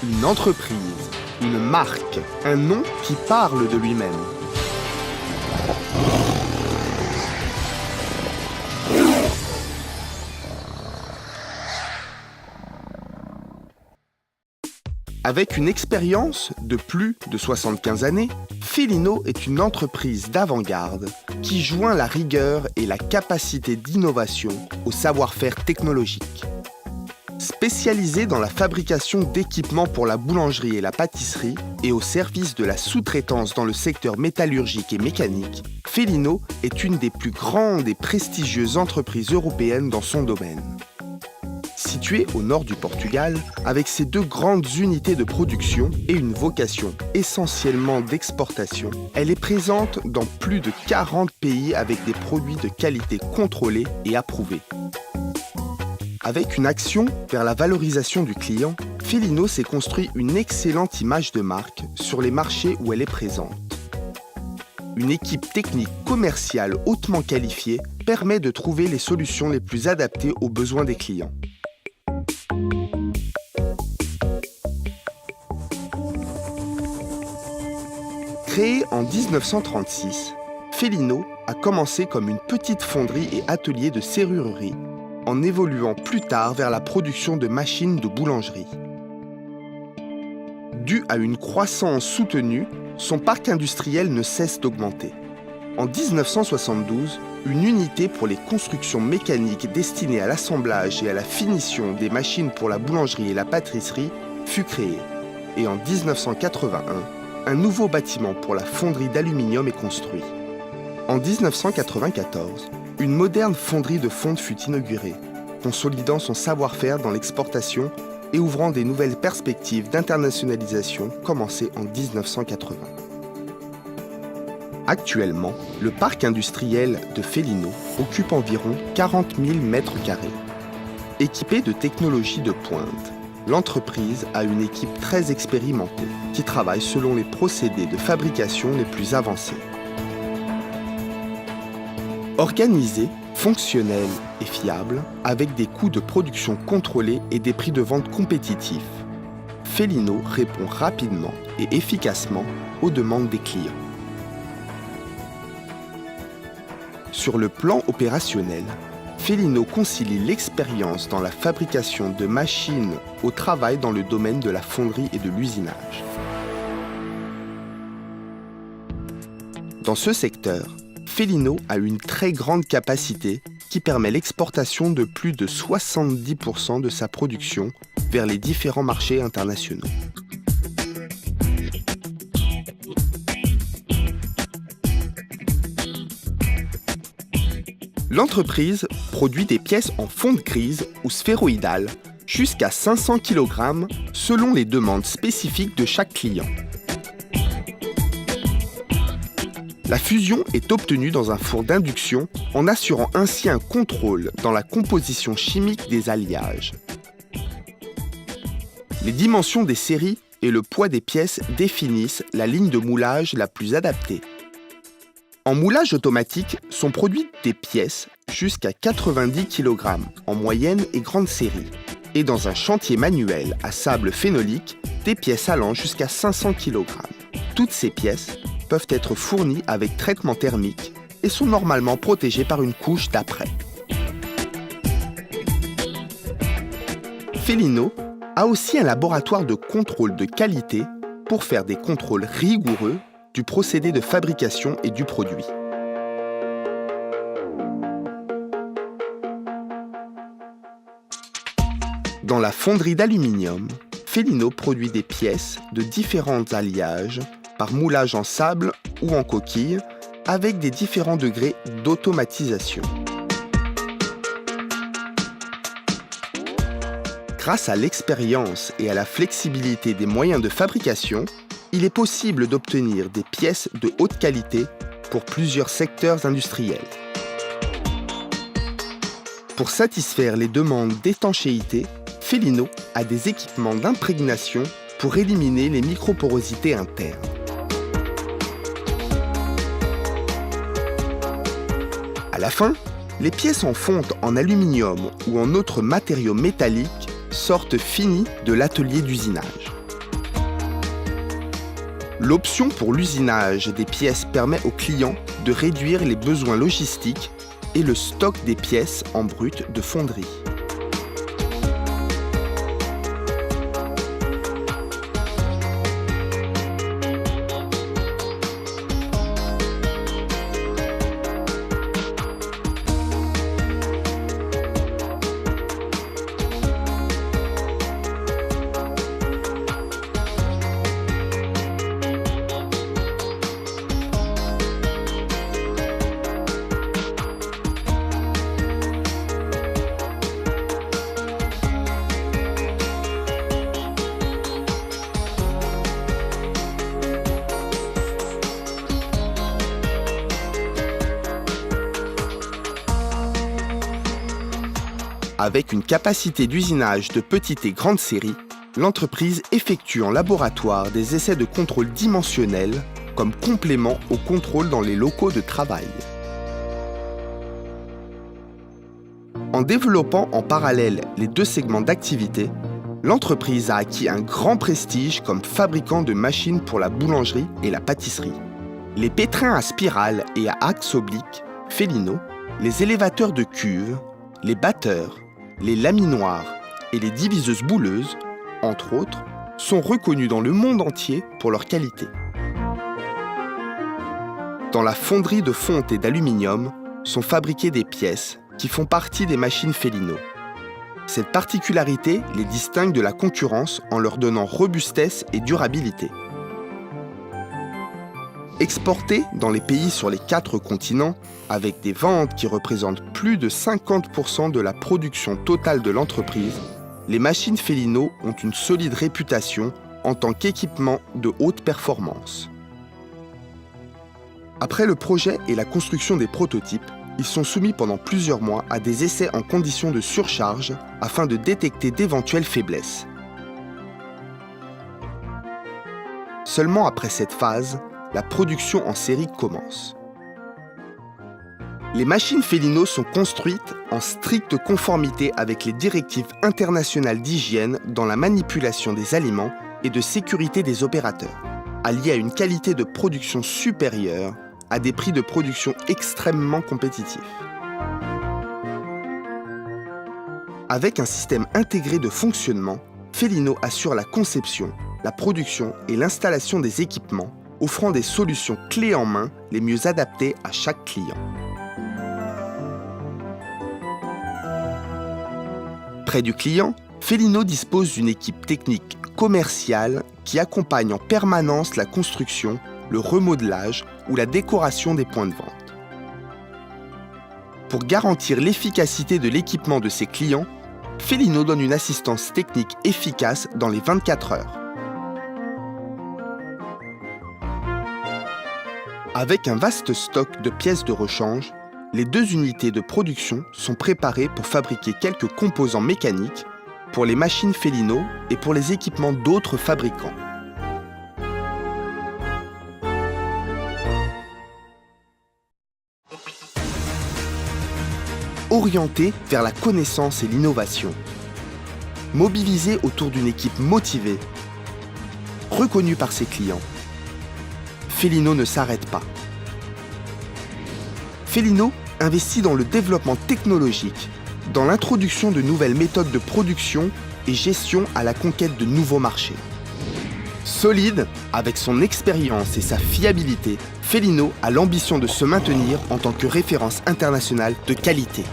Une entreprise, une marque, un nom qui parle de lui-même. Avec une expérience de plus de 75 années, Felino est une entreprise d'avant-garde qui joint la rigueur et la capacité d'innovation au savoir-faire technologique. Spécialisée dans la fabrication d'équipements pour la boulangerie et la pâtisserie et au service de la sous-traitance dans le secteur métallurgique et mécanique, Felino est une des plus grandes et prestigieuses entreprises européennes dans son domaine. Située au nord du Portugal, avec ses deux grandes unités de production et une vocation essentiellement d'exportation, elle est présente dans plus de 40 pays avec des produits de qualité contrôlés et approuvés. Avec une action vers la valorisation du client, Felino s'est construit une excellente image de marque sur les marchés où elle est présente. Une équipe technique commerciale hautement qualifiée permet de trouver les solutions les plus adaptées aux besoins des clients. Créée en 1936, Felino a commencé comme une petite fonderie et atelier de serrurerie, en évoluant plus tard vers la production de machines de boulangerie. Dû à une croissance soutenue, son parc industriel ne cesse d'augmenter. En 1972, une unité pour les constructions mécaniques destinée à l'assemblage et à la finition des machines pour la boulangerie et la pâtisserie fut créée. Et en 1981, un nouveau bâtiment pour la fonderie d'aluminium est construit. En 1994, une moderne fonderie de fonte fut inaugurée, consolidant son savoir-faire dans l'exportation et ouvrant des nouvelles perspectives d'internationalisation commencées en 1980. Actuellement, le parc industriel de Felino occupe environ 40 000 m². Équipée de technologies de pointe, l'entreprise a une équipe très expérimentée qui travaille selon les procédés de fabrication les plus avancés. Organisée, fonctionnelle et fiable, avec des coûts de production contrôlés et des prix de vente compétitifs, Felino répond rapidement et efficacement aux demandes des clients. Sur le plan opérationnel, Felino concilie l'expérience dans la fabrication de machines au travail dans le domaine de la fonderie et de l'usinage. Dans ce secteur, Felino a une très grande capacité qui permet l'exportation de plus de 70% de sa production vers les différents marchés internationaux. L'entreprise produit des pièces en fonte grise ou sphéroïdale jusqu'à 500 kg selon les demandes spécifiques de chaque client. La fusion est obtenue dans un four d'induction en assurant ainsi un contrôle dans la composition chimique des alliages. Les dimensions des séries et le poids des pièces définissent la ligne de moulage la plus adaptée. En moulage automatique sont produites des pièces jusqu'à 90 kg en moyenne et grande série, et dans un chantier manuel à sable phénolique, des pièces allant jusqu'à 500 kg. Toutes ces pièces peuvent être fournies avec traitement thermique et sont normalement protégées par une couche d'apprêt. Felino a aussi un laboratoire de contrôle de qualité pour faire des contrôles rigoureux du procédé de fabrication et du produit. Dans la fonderie d'aluminium, Felino produit des pièces de différents alliages par moulage en sable ou en coquille avec des différents degrés d'automatisation. Grâce à l'expérience et à la flexibilité des moyens de fabrication, il est possible d'obtenir des pièces de haute qualité pour plusieurs secteurs industriels. Pour satisfaire les demandes d'étanchéité, Felino a des équipements d'imprégnation pour éliminer les microporosités internes. À la fin, les pièces en fonte en aluminium ou en autres matériaux métalliques sortent finies de l'atelier d'usinage. L'option pour l'usinage des pièces permet aux clients de réduire les besoins logistiques et le stock des pièces en brut de fonderie. Avec une capacité d'usinage de petite et grande série, l'entreprise effectue en laboratoire des essais de contrôle dimensionnel comme complément au contrôle dans les locaux de travail. En développant en parallèle les deux segments d'activité, l'entreprise a acquis un grand prestige comme fabricant de machines pour la boulangerie et la pâtisserie. Les pétrins à spirale et à axe oblique, Feilino, les élévateurs de cuve, les batteurs, les laminoirs et les diviseuses bouleuses, entre autres, sont reconnus dans le monde entier pour leur qualité. Dans la fonderie de fonte et d'aluminium sont fabriquées des pièces qui font partie des machines Feilino. Cette particularité les distingue de la concurrence en leur donnant robustesse et durabilité. Exportées dans les pays sur les 4 continents, avec des ventes qui représentent plus de 50% de la production totale de l'entreprise, les machines Feilino ont une solide réputation en tant qu'équipement de haute performance. Après le projet et la construction des prototypes, ils sont soumis pendant plusieurs mois à des essais en conditions de surcharge afin de détecter d'éventuelles faiblesses. Seulement après cette phase, la production en série commence. Les machines Feilino sont construites en stricte conformité avec les directives internationales d'hygiène dans la manipulation des aliments et de sécurité des opérateurs, alliées à une qualité de production supérieure à des prix de production extrêmement compétitifs. Avec un système intégré de fonctionnement, Feilino assure la conception, la production et l'installation des équipements, offrant des solutions clés en main les mieux adaptées à chaque client. Près du client, Feilino dispose d'une équipe technique commerciale qui accompagne en permanence la construction, le remodelage ou la décoration des points de vente. Pour garantir l'efficacité de l'équipement de ses clients, Feilino donne une assistance technique efficace dans les 24 heures. Avec un vaste stock de pièces de rechange, les 2 unités de production sont préparées pour fabriquer quelques composants mécaniques pour les machines Feilino et pour les équipements d'autres fabricants. Orienté vers la connaissance et l'innovation, mobilisé autour d'une équipe motivée, reconnue par ses clients, Feilino ne s'arrête pas. Feilino investit dans le développement technologique, dans l'introduction de nouvelles méthodes de production et gestion à la conquête de nouveaux marchés. Solide, avec son expérience et sa fiabilité, Feilino a l'ambition de se maintenir en tant que référence internationale de qualité.